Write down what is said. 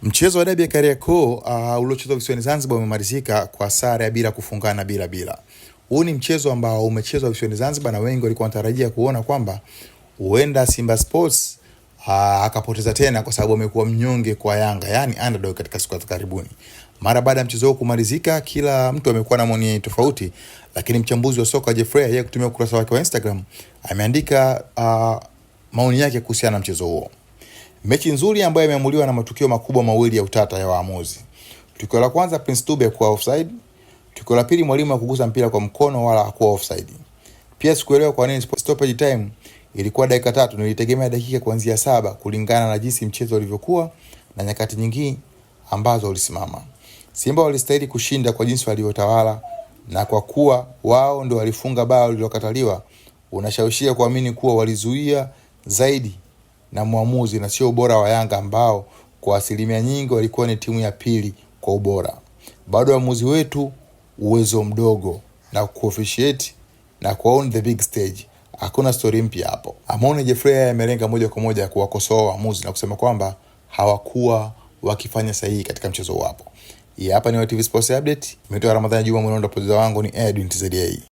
Mchezo wa dabi ya Kariakoo uliochezwa visiwani Zanzibar umemalizika kwa sare ya bila kufungana bila. Huu ni mchezo ambao umechezwa visiwani Zanzibar na wengi walikuwa wanatarajia kuona kwamba huenda Simba Sports akapoteza tena kwa sababu amekuwa mnyonge kwa Yanga, yani underdog katika siku za karibuni. Mara baada ya mchezo huu kumalizika, kila mtu amekuwa na maoni tofauti, lakini mchambuzi wa soka Jeffrey yeye kutumia ukurasa wake wa Instagram ameandika maoni yake kuhusiana na mchezo huo. Mechi nzuri ambayo imeamuliwa na matukio makubwa mawili ya utata ya waamuzi. Tukio la kwanza, Prince Dube kwa offside. Tukio la pili, mwalimu kugusa mpira kwa mkono wala hakuwa offside. Pia sikuelewa kwa nini stoppage time ilikuwa dakika 3, nilitegemea dakika kuanzia 7 kulingana na jinsi mchezo ulivyokuwa na nyakati nyingi ambazo ulisimama. Simba walistahili kushinda kwa jinsi walivyotawala, na kwa kuwa wao ndio walifunga bao lililokataliwa, unashawishia kuamini kuwa walizuia zaidi na muamuzi na sio ubora wa Yanga ambao kwa asilimia nyingi walikuwa ni timu ya pili kwa ubora. Bado waamuzi wetu uwezo mdogo na kuofficiate na kwa on the big stage. Hakuna story mpya hapo. Amone Jeffrey amelenga moja kwa moja kuwakosoa waamuzi na kusema kwamba hawakuwa wakifanya sahihi katika mchezo wapo. Hapa ni TV Sports Update. Nimetoa Ramadhani Juma, mwanangu, wangu ni Edwin TZA.